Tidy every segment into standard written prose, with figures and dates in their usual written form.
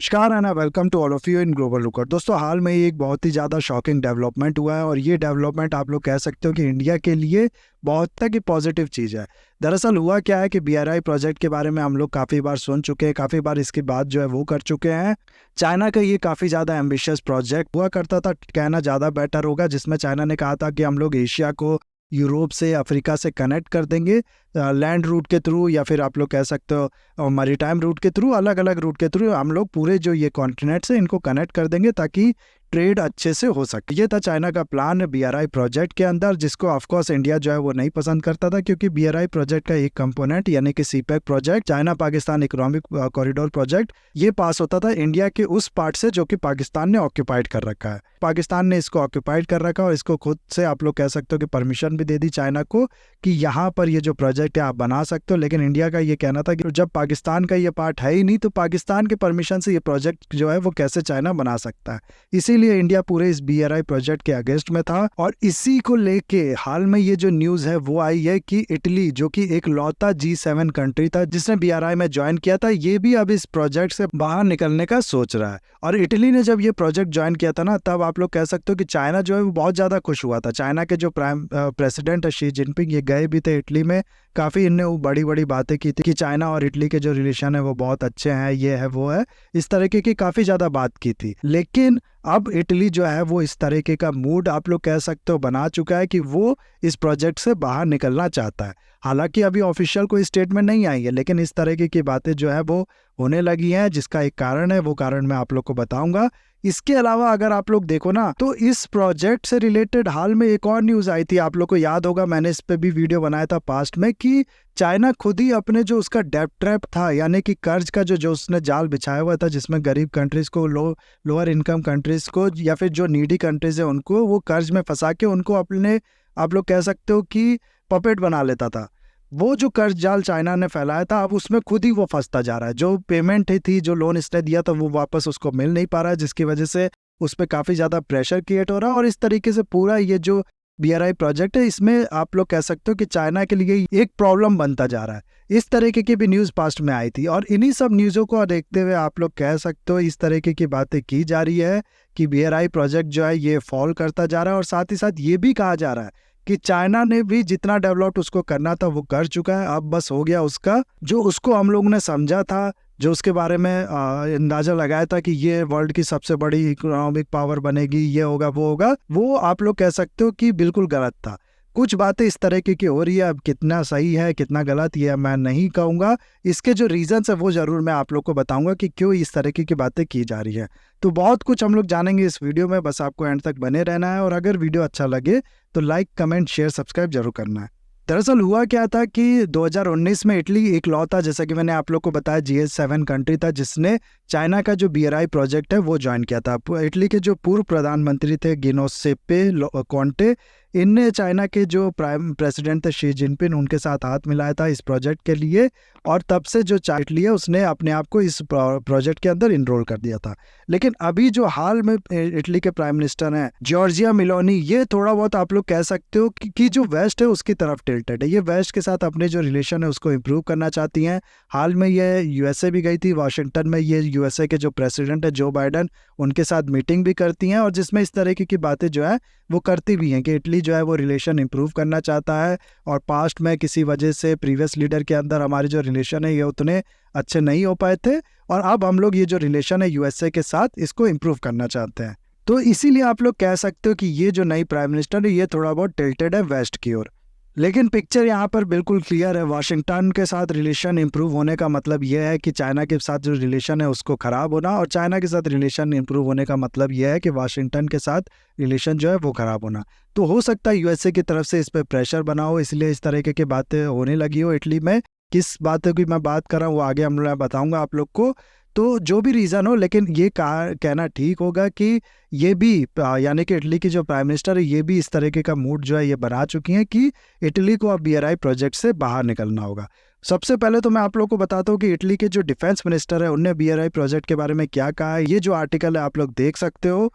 नमस्कार and welcome to all of you in global looker. दोस्तों, हाल में ही एक बहुत ही ज़्यादा शॉकिंग डेवलपमेंट हुआ है और ये डेवलपमेंट आप लोग कह सकते हो कि इंडिया के लिए बहुत तक ही पॉजिटिव चीज़ है। दरअसल हुआ क्या है कि BRI प्रोजेक्ट के बारे में हम लोग काफ़ी बार सुन चुके हैं, काफ़ी बार इसकी बात जो है वो कर चुके हैं। चाइना का ये काफ़ी ज़्यादा एम्बिशियस प्रोजेक्ट हुआ करता था, कहना ज़्यादा बेटर होगा, जिसमें चाइना ने कहा था कि हम लोग एशिया को यूरोप से अफ्रीका से कनेक्ट कर देंगे लैंड रूट के थ्रू, या फिर आप लोग कह सकते हो मैरीटाइम रूट के थ्रू, अलग अलग रूट के थ्रू हम लोग पूरे जो ये कॉन्टिनेंट्स है इनको कनेक्ट कर देंगे ताकि ट्रेड अच्छे से हो सके। ये था चाइना का प्लान BRI प्रोजेक्ट के अंदर, जिसको ऑफकोर्स इंडिया जो है वो नहीं पसंद करता था, क्योंकि BRI प्रोजेक्ट का एक कंपोनेंट यानी कि CPEC project, China Pakistan economic corridor project, ये पास होता था इंडिया के उस पार्ट से जो कि पाकिस्तान ने ऑक्यूपाइड कर रखा है। पाकिस्तान ने इसको ऑक्यूपाइड कर रखा और इसको खुद से आप लोग कह सकते हो कि परमिशन भी दे दी चाइना को कि यहाँ पर ये जो प्रोजेक्ट है आप बना सकते हो। लेकिन इंडिया का ये कहना था कि जब पाकिस्तान का ये पार्ट है ही नहीं तो पाकिस्तान के परमिशन से ये प्रोजेक्ट जो है वो कैसे चाइना बना सकता है। इसीलिए इंडिया पूरे इस BRI प्रोजेक्ट के अगेंस्ट में था। और इसी को लेके हाल में ये जो न्यूज है वो आई है कि इटली, जो कि एक लौता G7 कंट्री था जिसने BRI में ज्वाइन किया था, ये भी अब इस प्रोजेक्ट से बाहर निकलने का सोच रहा है। और इटली ने जब ये प्रोजेक्ट ज्वाइन किया था ना, तब आप लोग कह सकते हो कि चाइना जो है वो बहुत ज्यादा खुश हुआ था। चाइना के जो प्रेसिडेंट है शी जिनपिंग, ये गए भी थे इटली में, काफी इनने बड़ी बड़ी बातें की थी कि चाइना और इटली के जो रिलेशन है वो बहुत अच्छे हैं, ये है वो है, इस तरीके की काफी ज्यादा बात की थी। लेकिन अब इटली जो है वो इस तरीके का मूड आप लोग कह सकते हो बना चुका है कि वो इस प्रोजेक्ट से बाहर निकलना चाहता है। हालांकि अभी ऑफिशियल कोई स्टेटमेंट नहीं आई है, लेकिन इस तरीके की बातें जो है वो होने लगी हैं, जिसका एक कारण है, वो कारण मैं आप लोग को बताऊंगा। इसके अलावा अगर आप लोग देखो ना, तो इस प्रोजेक्ट से रिलेटेड हाल में एक और न्यूज आई थी, आप लोग को याद होगा, मैंने इस पे भी वीडियो बनाया था पास्ट में, कि चाइना खुद ही अपने जो उसका डेब्ट ट्रैप था, यानी कि कर्ज का जो उसने जाल बिछाया हुआ था, जिसमें गरीब कंट्रीज को, लोअर इनकम कंट्रीज को, या फिर जो नीडी कंट्रीज है उनको वो कर्ज में फंसा के उनको अपने, आप लोग कह सकते हो कि पपेट बना लेता था। वो जो कर्ज जाल चाइना ने फैलाया था, अब उसमें खुद ही वो फंसता जा रहा है। जो पेमेंट थी, जो लोन इसने दिया था, वो वापस उसको मिल नहीं पा रहा है, जिसकी वजह से उस पर काफी ज्यादा प्रेशर क्रिएट हो रहा है। और इस तरीके से पूरा ये जो BRI प्रोजेक्ट है, इसमें आप लोग कह सकते हो कि चाइना के लिए एक प्रॉब्लम बनता जा रहा है। इस तरीके की भी न्यूज पास्ट में आई थी, और इन्हीं सब न्यूज़ों को देखते हुए आप लोग कह सकते हो इस तरीके की बातें की जा रही है कि BRI प्रोजेक्ट जो है ये फॉल करता जा रहा है। और साथ ही साथ ये भी कहा जा रहा है कि चाइना ने भी जितना डेवलप उसको करना था वो कर चुका है, अब बस हो गया उसका, जो उसको हम लोग ने समझा था, जो उसके बारे में अंदाजा लगाया था कि ये वर्ल्ड की सबसे बड़ी इकोनॉमिक पावर बनेगी, ये होगा वो होगा, वो आप लोग कह सकते हो कि बिल्कुल गलत था। कुछ बातें इस तरीके की हो रही है, अब कितना सही है कितना गलत ये मैं नहीं कहूँगा। इसके जो रीजंस है वो जरूर मैं आप लोग को बताऊंगा कि क्यों इस तरीके की बातें की जा रही है। तो बहुत कुछ हम लोग जानेंगे इस वीडियो में, बस आपको एंड तक बने रहना है। और अगर वीडियो अच्छा लगे तो लाइक, कमेंट, शेयर, सब्सक्राइब जरूर करना है। दरअसल हुआ क्या था कि 2019 में इटली एक लौता, जैसा कि मैंने आप लोग को बताया, G7 कंट्री था जिसने चाइना का जो BRI प्रोजेक्ट है वो ज्वाइन किया था। इटली के जो पूर्व प्रधानमंत्री थे गिनोसेप्पे कोंटे, इनने चाइना के जो प्राइम प्रेसिडेंट थे शी जिनपिंग, उनके साथ हाथ मिलाया था इस प्रोजेक्ट के लिए। और तब से जो इटली है उसने अपने आप को इस प्रोजेक्ट के अंदर इनरोल कर दिया था। लेकिन अभी जो हाल में इटली के प्राइम मिनिस्टर हैं जॉर्जिया मेलोनी, ये थोड़ा बहुत आप लोग कह सकते हो कि जो वेस्ट है उसकी तरफ टिल्टेड है। ये वेस्ट के साथ अपने जो रिलेशन है उसको इम्प्रूव करना चाहती हैं। हाल में ये USA भी गई थी, वाशिंगटन में ये USA के जो प्रेसिडेंट है जो बाइडन, उनके साथ मीटिंग भी करती हैं, और जिसमें इस तरीके की बातें जो है वो करती भी हैं कि इटली जो है वो रिलेशन इंप्रूव करना चाहता है। और पास्ट में किसी वजह से प्रीवियस लीडर के अंदर हमारे जो रिलेशन है ये उतने अच्छे नहीं हो पाए थे, और अब हम लोग ये जो रिलेशन है USA के साथ इसको इम्प्रूव करना चाहते हैं। तो इसीलिए आप लोग कह सकते हो कि ये जो नई प्राइम मिनिस्टर है ये थोड़ा बहुत टिल्टेड है वेस्ट की ओर। लेकिन पिक्चर यहाँ पर बिल्कुल क्लियर है। वाशिंगटन के साथ रिलेशन इंप्रूव होने का मतलब यह है कि चाइना के साथ जो रिलेशन है उसको खराब होना, और चाइना के साथ रिलेशन इंप्रूव होने का मतलब यह है कि वाशिंगटन के साथ रिलेशन जो है वो खराब होना। तो हो सकता है USA की तरफ से इस पर प्रेशर बना हो, इसलिए इस तरीके की बातें होने लगी हो इटली में। किस बातों की मैं बात कर रहा हूँ वो आगे मैं बताऊंगा आप लोग को। तो जो भी रीज़न हो, लेकिन ये कहना ठीक होगा कि ये भी यानी कि इटली की जो प्राइम मिनिस्टर है ये भी इस तरीके का मूड जो है ये बना चुकी हैं कि इटली को अब BRI प्रोजेक्ट से बाहर निकलना होगा। सबसे पहले तो मैं आप लोग को बताता हूँ कि इटली के जो डिफेंस मिनिस्टर है उनने BRI प्रोजेक्ट के बारे में क्या कहा है। ये जो आर्टिकल है आप लोग देख सकते हो,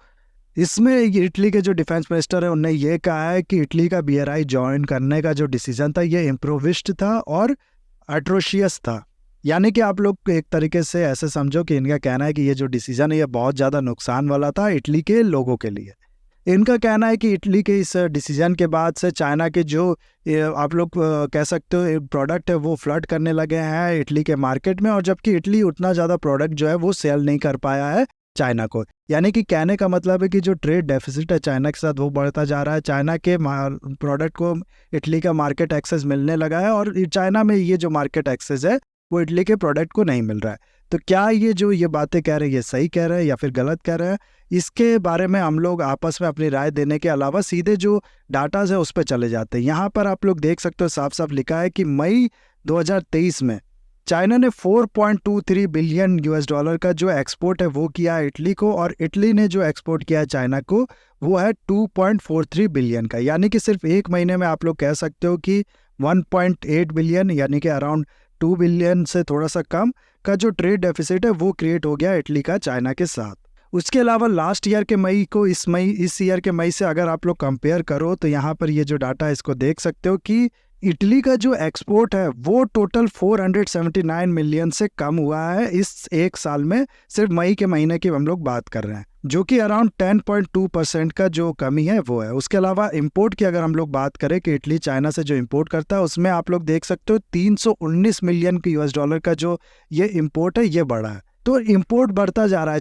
इसमें इटली के जो डिफेंस मिनिस्टर है उनने ये कहा है कि इटली का BRI ज्वाइन करने का जो डिसीजन था ये इम्प्रोविस्ड था और एट्रोशियस था। यानी कि आप लोग एक तरीके से ऐसे समझो कि इनका कहना है कि ये जो डिसीजन है ये बहुत ज़्यादा नुकसान वाला था इटली के लोगों के लिए। इनका कहना है कि इटली के इस डिसीजन के बाद से चाइना के जो आप लोग कह सकते हो प्रोडक्ट है वो फ्लड करने लगे हैं इटली के मार्केट में, और जबकि इटली उतना ज़्यादा प्रोडक्ट जो है वो सेल नहीं कर पाया है चाइना को। यानी कि कहने का मतलब है कि जो ट्रेड डेफिसिट है चाइना के साथ वो बढ़ता जा रहा है, चाइना के प्रोडक्ट को इटली का मार्केट एक्सेस मिलने लगा है, और चाइना में ये जो मार्केट एक्सेस है वो इटली के प्रोडक्ट को नहीं मिल रहा है। तो क्या ये जो ये बातें कह रहे हैं ये सही कह रहे हैं या फिर गलत कह रहे हैं, इसके बारे में हम लोग आपस में अपनी राय देने के अलावा सीधे जो डाटाज है उस पर चले जाते हैं। यहाँ पर आप लोग देख सकते हो साफ साफ लिखा है कि मई 2023 में चाइना ने 4.23 बिलियन यूएस डॉलर का जो एक्सपोर्ट है वो किया है इटली को, और इटली ने जो एक्सपोर्ट किया है चाइना को वो है 2.43 बिलियन का। यानी कि सिर्फ एक महीने में आप लोग कह सकते हो कि 1.8 बिलियन यानी कि अराउंड 2 बिलियन से थोड़ा सा कम का जो ट्रेड डेफिसिट है वो क्रिएट हो गया इटली का चाइना के साथ। उसके अलावा लास्ट ईयर के मई को इस ईयर के मई से अगर आप लोग कंपेयर करो तो यहाँ पर ये जो डाटा है इसको देख सकते हो कि इटली का जो एक्सपोर्ट है वो टोटल 479 मिलियन से कम हुआ है इस एक साल में। सिर्फ मई के महीने की हम लोग बात कर रहे हैं, जो कि अराउंड 10.2% का जो कमी है वो है। उसके अलावा इंपोर्ट की अगर हम लोग बात करें कि इटली चाइना से जो इंपोर्ट करता है उसमें आप लोग देख सकते हो 319 मिलियन की यूएस डॉलर का जो ये इंपोर्ट है ये बढ़ा है। तो इंपोर्ट बढ़ता जा रहा है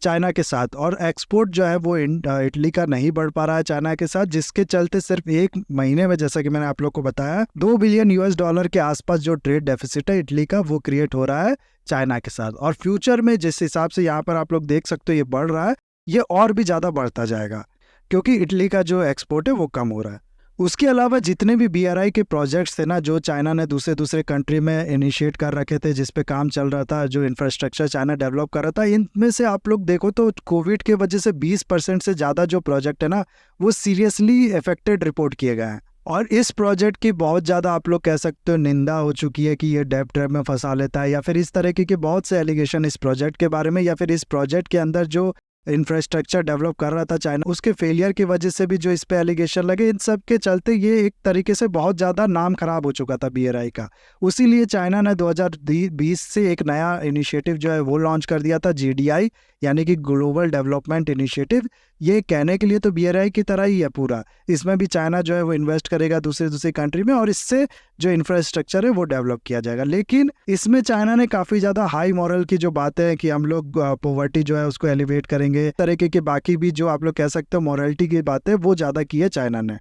चाइना के साथ, और एक्सपोर्ट जो है वो इटली का नहीं बढ़ पा रहा है चाइना के साथ, जिसके चलते सिर्फ एक महीने में जैसा कि मैंने आप लोग को बताया 2 बिलियन यूएस डॉलर के आसपास जो ट्रेड डेफिसिट है इटली का वो क्रिएट हो रहा है चाइना के साथ। और फ्यूचर में जिस हिसाब से यहाँ पर आप लोग देख सकते हो ये बढ़ रहा है, ये और भी ज़्यादा बढ़ता जाएगा क्योंकि इटली का जो एक्सपोर्ट है वो कम हो रहा है। उसके अलावा जितने भी बीआरआई के प्रोजेक्ट्स थे ना जो चाइना ने दूसरे कंट्री में इनिशिएट कर रखे थे, जिस पे काम चल रहा था, जो इंफ्रास्ट्रक्चर चाइना डेवलप कर रहा था, इनमें से आप लोग देखो तो कोविड के वजह से 20% से ज़्यादा जो प्रोजेक्ट है ना वो सीरियसली अफेक्टेड रिपोर्ट किए गए हैं। और इस प्रोजेक्ट की बहुत ज़्यादा आप लोग कह सकते हो निंदा हो चुकी है कि ये डेब्ट ट्रैप में फंसा लेता है, या फिर इस तरह के बहुत से एलिगेशन इस प्रोजेक्ट के बारे में, या फिर इस प्रोजेक्ट के अंदर जो इंफ्रास्ट्रक्चर डेवलप कर रहा था चाइना उसके फेलियर की वजह से भी जो इस पे एलिगेशन लगे, इन सब के चलते ये एक तरीके से बहुत ज़्यादा नाम खराब हो चुका था बीआरआई का। उसीलिए चाइना ने 2020 से एक नया इनिशिएटिव जो है वो लॉन्च कर दिया था, जीडीआई यानी कि ग्लोबल डेवलपमेंट इनिशिएटिव। ये कहने के लिए तो बीआरआई की तरह ही है पूरा, इसमें भी चाइना जो है वो इन्वेस्ट करेगा दूसरी कंट्री में और इससे जो इंफ्रास्ट्रक्चर है वो डेवलप किया जाएगा। लेकिन इसमें चाइना ने काफ़ी ज़्यादा हाई मॉरल की जो बातें हैं कि हम लोग पॉवर्टी जो है उसको एलिवेट करेंगे, तरीके के बाकी भी जो आप लोग कह सकते हो मॉरलिटी की बातें वो ज़्यादा की है चाइना ने।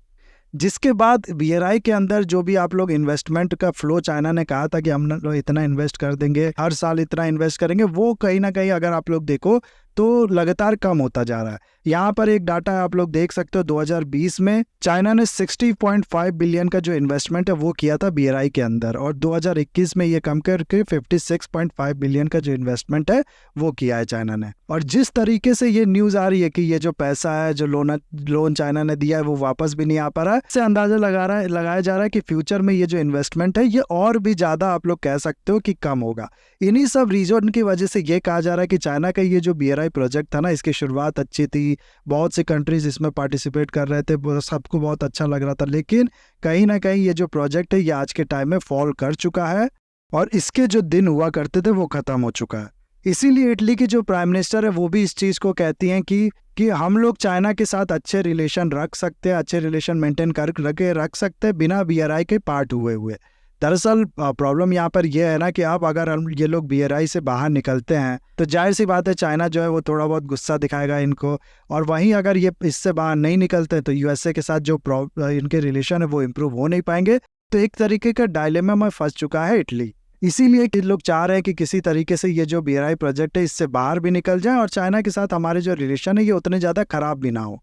जिसके बाद बीआरआई के अंदर जो भी आप लोग इन्वेस्टमेंट का फ्लो चाइना ने कहा था कि हम लोग इतना इन्वेस्ट कर देंगे, हर साल इतना इन्वेस्ट करेंगे, वो कहीं ना कहीं अगर आप लोग देखो तो लगातार कम होता जा रहा है। यहाँ पर एक डाटा आप लोग देख सकते हो 2020 में चाइना ने 60.5 बिलियन का जो इन्वेस्टमेंट है वो किया था बीआरआई के अंदर, और 2021 में ये कम करके 56.5 बिलियन का जो इन्वेस्टमेंट है वो किया है चाइना ने। और जिस तरीके से ये न्यूज़ आ रही है कि ये जो पैसा है जो लोन चाइना ने दिया है वो वापस भी नहीं आ पा रहा है, इससे अंदाजा लगाया जा रहा है कि फ्यूचर में ये जो इन्वेस्टमेंट है ये और भी ज़्यादा आप लोग कह सकते हो कि कम होगा। इन्हीं सब रीजन की वजह से ये कहा जा रहा है कि चाइना का ये जो बीआरआई प्रोजेक्ट था ना, इसकी शुरुआत अच्छी थी, बहुत से कंट्रीज इसमें पार्टिसिपेट कर रहे थे, सबको बहुत अच्छा लग रहा था, लेकिन कहीं ना कहीं ये जो प्रोजेक्ट है ये आज के टाइम में फॉल कर चुका है और इसके जो दिन हुआ करते थे वो खत्म हो चुका है। इसीलिए इटली की जो प्राइम मिनिस्टर है वो भी इस चीज़ को कहती हैं कि हम लोग चाइना के साथ अच्छे रिलेशन रख सकते हैं, अच्छे रिलेशन मेंटेन करके रख सकते हैं बिना बीआरआई के पार्ट हुए। दरअसल प्रॉब्लम यहाँ पर यह है ना कि अब अगर हम ये लोग बीआरआई से बाहर निकलते हैं तो जाहिर सी बात है चाइना जो है वो थोड़ा बहुत गुस्सा दिखाएगा इनको, और वहीं अगर ये इससे बाहर नहीं निकलते तो यूएसए के साथ जो इनके रिलेशन है वो इम्प्रूव हो नहीं पाएंगे। तो एक तरीके का डायलेमा में फंस चुका है इटली। इसीलिए कि लोग चाह रहे हैं कि किसी तरीके से ये जो बीआरआई प्रोजेक्ट है इससे बाहर भी निकल जाए और चाइना के साथ हमारे जो रिलेशन है ये उतने ज़्यादा खराब भी ना हो।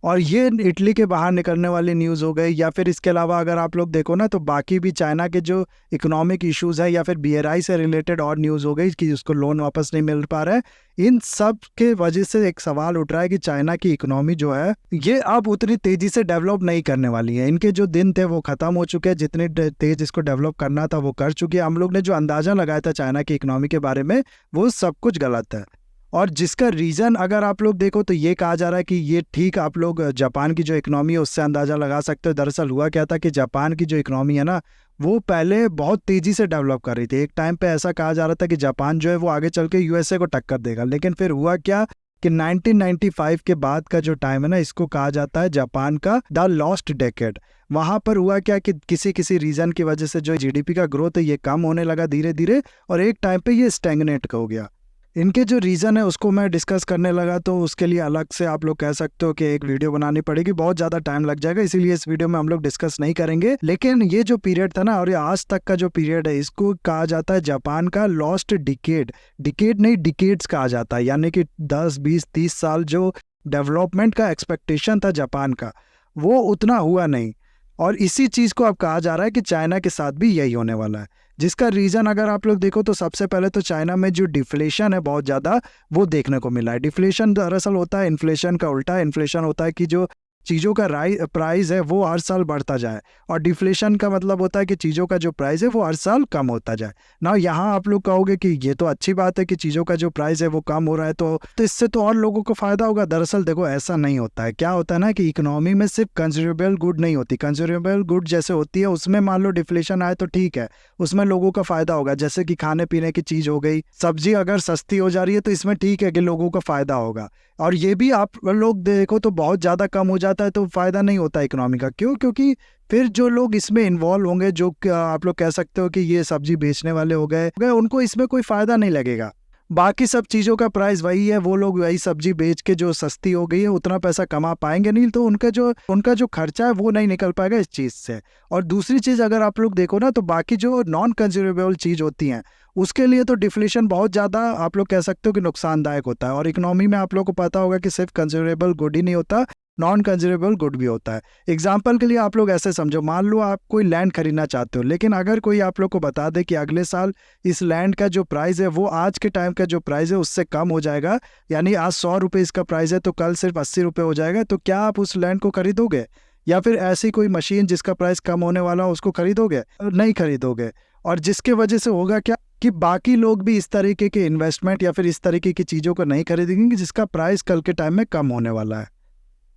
और ये इटली के बाहर निकलने वाली न्यूज़ हो गई, या फिर इसके अलावा अगर आप लोग देखो ना तो बाकी भी चाइना के जो इकोनॉमिक इश्यूज़ है या फिर बीआरआई से रिलेटेड और न्यूज़ हो गई कि उसको लोन वापस नहीं मिल पा रहा है। इन सब के वजह से एक सवाल उठ रहा है कि चाइना की इकोनॉमी जो है ये अब उतनी तेज़ी से डेवलप नहीं करने वाली है। इनके जो दिन थे वो ख़त्म हो चुके हैं, जितनी तेज़ इसको डेवलप करना था वो कर चुकी है। हम लोग ने जो अंदाज़ा लगाया था चाइना की इकोनॉमी के बारे में वो सब कुछ गलत है। और जिसका रीज़न अगर आप लोग देखो तो ये कहा जा रहा है कि ये ठीक आप लोग जापान की जो इकोनॉमी है उससे अंदाज़ा लगा सकते हो। दरअसल हुआ क्या था कि जापान की जो इकोनॉमी है ना वो पहले बहुत तेज़ी से डेवलप कर रही थी। एक टाइम पे ऐसा कहा जा रहा था कि जापान जो है वो आगे चल के यूएसए को टक्कर देगा, लेकिन फिर हुआ क्या कि 1995 के बाद का जो टाइम है ना इसको कहा जाता है जापान का द लॉस्ट डेकेड। वहाँ पर हुआ क्या कि किसी किसी रीज़न की वजह से जो जीडीपी का ग्रोथ है ये कम होने लगा धीरे धीरे, और एक टाइम पे ये स्टैग्नेट हो गया। इनके जो रीज़न है उसको मैं डिस्कस करने लगा तो उसके लिए अलग से आप लोग कह सकते हो कि एक वीडियो बनानी पड़ेगी, बहुत ज़्यादा टाइम लग जाएगा, इसीलिए इस वीडियो में हम लोग डिस्कस नहीं करेंगे। लेकिन ये जो पीरियड था ना और ये आज तक का जो पीरियड है इसको कहा जाता है जापान का लॉस्ट डिकेड। डिकेड नहीं, डिकेड्स कहा जाता है, यानी कि 10 20 30 साल जो डेवलपमेंट का एक्सपेक्टेशन था जापान का वो उतना हुआ नहीं। और इसी चीज़ को अब कहा जा रहा है कि चाइना के साथ भी यही होने वाला है। जिसका रीज़न अगर आप लोग देखो तो सबसे पहले तो चाइना में जो डिफ्लेशन है बहुत ज़्यादा वो देखने को मिला है। डिफ्लेशन दरअसल होता है इन्फ्लेशन का उल्टा। इन्फ्लेशन होता है कि जो चीज़ों का प्राइस है वो हर साल बढ़ता जाए, और डिफ्लेशन का मतलब होता है कि चीज़ों का जो प्राइस है वो हर साल कम होता जाए ना। यहाँ आप लोग कहोगे कि ये तो अच्छी बात है कि चीज़ों का जो प्राइस है वो कम हो रहा है, तो इससे तो और लोगों को फ़ायदा होगा। दरअसल देखो ऐसा नहीं होता है। क्या होता है ना कि इकोनॉमी में सिर्फ कंज्यूमेबल गुड नहीं होती। कंज्यूमेबल गुड जैसे होती है उसमें मान लो डिफ्लेशन आए तो ठीक है, उसमें लोगों का फ़ायदा होगा। जैसे कि खाने पीने की चीज़ हो गई, सब्जी अगर सस्ती हो जा रही है तो इसमें ठीक है कि लोगों का फ़ायदा होगा। और ये भी आप लोग देखो तो बहुत ज़्यादा कम हो जाता है तो फ़ायदा नहीं होता इकोनॉमी का। क्यों? क्योंकि फिर जो लोग इसमें इन्वॉल्व होंगे, जो आप लोग कह सकते हो कि ये सब्जी बेचने वाले हो गए, उनको इसमें कोई फ़ायदा नहीं लगेगा। बाकी सब चीज़ों का प्राइस वही है, वो लोग वही सब्जी बेच के जो सस्ती हो गई है उतना पैसा कमा पाएंगे नहीं, तो उनका जो खर्चा है वो नहीं निकल पाएगा इस चीज़ से। और दूसरी चीज़ अगर आप लोग देखो ना तो बाकी जो नॉन कंज्यूमेबल चीज़ होती हैं उसके लिए तो डिफ्लेशन बहुत ज़्यादा आप लोग कह सकते हो कि नुकसानदायक होता है। और इकोनॉमी में आप लोग को पता होगा कि सिर्फ कंज्यूमेबल गुड ही नहीं होता, नॉन कंज्यूमेबल गुड भी होता है। एग्जाम्पल के लिए आप लोग ऐसे समझो, मान लो आप कोई लैंड खरीदना चाहते हो, लेकिन अगर कोई आप लोग को बता दे कि अगले साल इस लैंड का जो प्राइस है वो आज के टाइम का जो प्राइस है उससे कम हो जाएगा, यानी आज 100 रुपये इसका प्राइस है तो कल सिर्फ 80 रुपये हो जाएगा, तो क्या आप उस लैंड को खरीदोगे? या फिर ऐसी कोई मशीन जिसका प्राइस कम होने वाला हो उसको खरीदोगे? नहीं खरीदोगे। और जिसके वजह से होगा क्या कि बाकी लोग भी इस तरीके के इन्वेस्टमेंट या फिर इस तरीके की चीज़ों को नहीं खरीदेंगे जिसका प्राइस कल के टाइम में कम होने वाला है,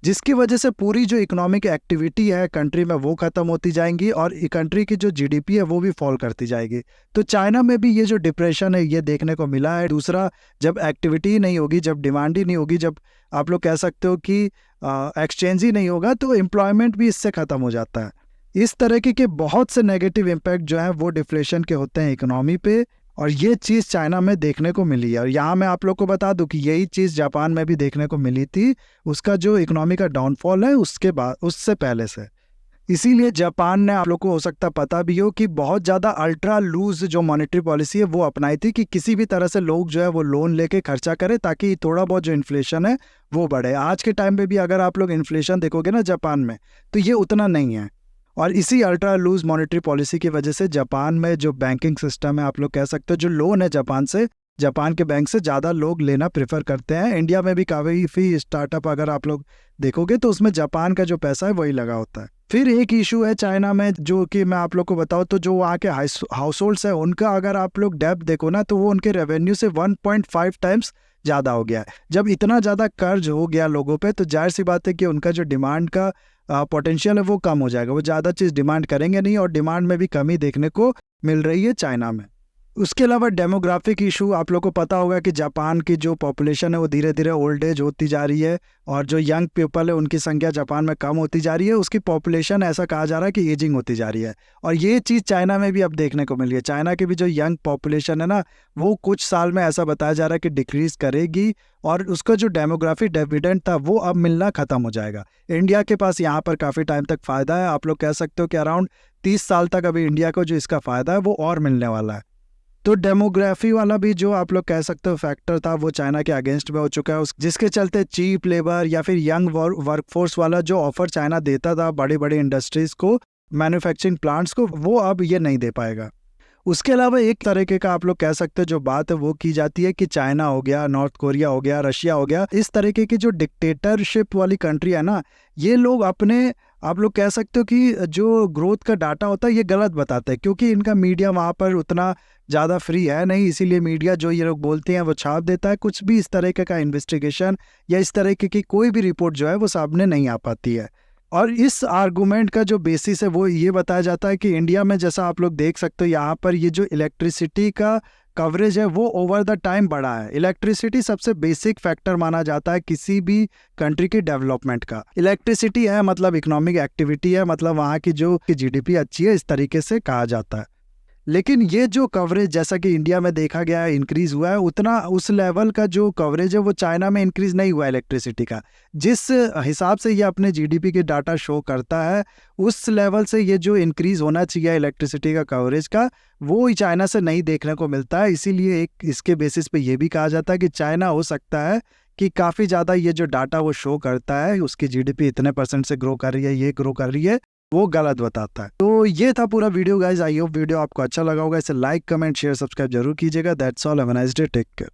जिसकी वजह से पूरी जो इकोनॉमिक एक्टिविटी है कंट्री में वो ख़त्म होती जाएंगी और कंट्री की जो जीडीपी है वो भी फॉल करती जाएगी। तो चाइना में भी ये जो डिप्रेशन है ये देखने को मिला है। दूसरा, जब एक्टिविटी ही नहीं होगी, जब डिमांड ही नहीं होगी, जब आप लोग कह सकते हो कि एक्सचेंज ही नहीं होगा, तो एम्प्लॉयमेंट भी इससे ख़त्म हो जाता है। इस तरीके के बहुत से नेगेटिव इम्पैक्ट जो हैं वो डिफ्लेशन के होते हैं इकोनॉमी पे, और ये चीज़ चाइना में देखने को मिली है। और यहाँ मैं आप लोग को बता दूं कि यही चीज़ जापान में भी देखने को मिली थी, उसका जो इकोनॉमी का डाउनफॉल है उसके बाद, उससे पहले से। इसीलिए जापान ने, आप लोग को हो सकता पता भी हो कि बहुत ज़्यादा अल्ट्रा लूज जो मॉनेटरी पॉलिसी है वो अपनाई थी कि किसी भी तरह से लोग जो है वो लोन लेके खर्चा करें ताकि थोड़ा बहुत जो इन्फ्लेशन है वो बढ़े। आज के टाइम पे भी अगर आप लोग इन्फ्लेशन देखोगे ना जापान में तो ये उतना नहीं है। और इसी अल्ट्रा लूज मॉनेटरी पॉलिसी की वजह से जापान में जो बैंकिंग सिस्टम है, आप लोग कह सकते हो जो लोन है जापान के बैंक से ज़्यादा लोग लेना प्रेफर करते हैं। इंडिया में भी काफ़ी स्टार्टअप अगर आप लोग देखोगे तो उसमें जापान का जो पैसा है वही लगा होता है। फिर एक इशू है चाइना में जो कि मैं आप लोग को बताऊँ तो जो वहाँ के हाउस होल्ड्स है उनका अगर आप लोग डेब्ट देखो ना तो वो उनके रेवेन्यू से 1.5 टाइम्स ज़्यादा हो गया है। जब इतना ज़्यादा कर्ज हो गया लोगों पे तो जाहिर सी बात है कि उनका जो डिमांड का पोटेंशियल है वो कम हो जाएगा, वो ज़्यादा चीज़ डिमांड करेंगे नहीं, और डिमांड में भी कमी देखने को मिल रही है चाइना में। उसके अलावा डेमोग्राफिक इशू, आप लोग को पता होगा कि जापान की जो पॉपुलेशन है वो धीरे धीरे ओल्ड एज होती जा रही है, और जो यंग पीपल है उनकी संख्या जापान में कम होती जा रही है। उसकी पॉपुलेशन ऐसा कहा जा रहा है कि एजिंग होती जा रही है, और ये चीज़ चाइना में भी अब देखने को मिल रही है। चाइना की भी जो यंग पॉपुलेशन है ना वो कुछ साल में ऐसा बताया जा रहा है कि डिक्रीज करेगी, और उसका जो डेमोग्राफिक डिविडेंड था वो अब मिलना ख़त्म हो जाएगा। इंडिया के पास यहाँ पर काफ़ी टाइम तक फ़ायदा है, आप लोग कह सकते हो कि अराउंड 30 साल तक अभी इंडिया को जो इसका फ़ायदा है वो और मिलने वाला है। तो डेमोग्राफी वाला भी जो आप लोग कह सकते हो फैक्टर था वो चाइना के अगेंस्ट में हो चुका है, जिसके चलते चीप लेबर या फिर यंग वर्कफोर्स वाला जो ऑफर चाइना देता था बड़ी बड़ी इंडस्ट्रीज को, मैन्युफैक्चरिंग प्लांट्स को, वो अब ये नहीं दे पाएगा। उसके अलावा एक तरीके का आप लोग कह सकते हो जो बात है वो की जाती है कि चाइना हो गया, नॉर्थ कोरिया हो गया, रशिया हो गया, इस तरीके की जो डिक्टेटरशिप वाली कंट्री है ना, ये लोग अपने आप लोग कह सकते हो कि जो ग्रोथ का डाटा होता है ये गलत बताता है, क्योंकि इनका मीडिया वहाँ पर उतना ज़्यादा फ्री है नहीं, इसीलिए मीडिया जो ये लोग बोलते हैं वो छाप देता है। कुछ भी इस तरीके का इन्वेस्टिगेशन या इस तरीके की कोई भी रिपोर्ट जो है वो सामने नहीं आ पाती है। और इस आर्गूमेंट का जो बेसिस है वो ये बताया जाता है कि इंडिया में, जैसा आप लोग देख सकते हो यहाँ पर, ये जो इलेक्ट्रिसिटी का कवरेज है वो ओवर द टाइम बढ़ा है। इलेक्ट्रिसिटी सबसे बेसिक फैक्टर माना जाता है किसी भी कंट्री के डेवलपमेंट का। इलेक्ट्रिसिटी है मतलब इकोनॉमिक एक्टिविटी है, मतलब वहाँ की जो जीडीपी अच्छी है, इस तरीके से कहा जाता है। लेकिन ये जो कवरेज जैसा कि इंडिया में देखा गया है इंक्रीज हुआ है, उतना उस लेवल का जो कवरेज है वो चाइना में इंक्रीज नहीं हुआ है इलेक्ट्रिसिटी का। जिस हिसाब से ये अपने जीडीपी के डाटा शो करता है, उस लेवल से ये जो इंक्रीज होना चाहिए इलेक्ट्रिसिटी का कवरेज का, वो चाइना से नहीं देखने को मिलता है। इसीलिए एक इसके बेसिस पे ये भी कहा जाता है कि चाइना हो सकता है कि काफ़ी ज़्यादा ये जो डाटा वो शो करता है उसकी जीडीपी इतने % से ग्रो कर रही है, ये ग्रो कर रही है, वो गलत बताता है। तो ये था पूरा video guys. I hope video आपको अच्छा लगा होगा। इसे लाइक, कमेंट, शेयर, सब्सक्राइब जरूर कीजिएगा। That's all, have a nice day, take care.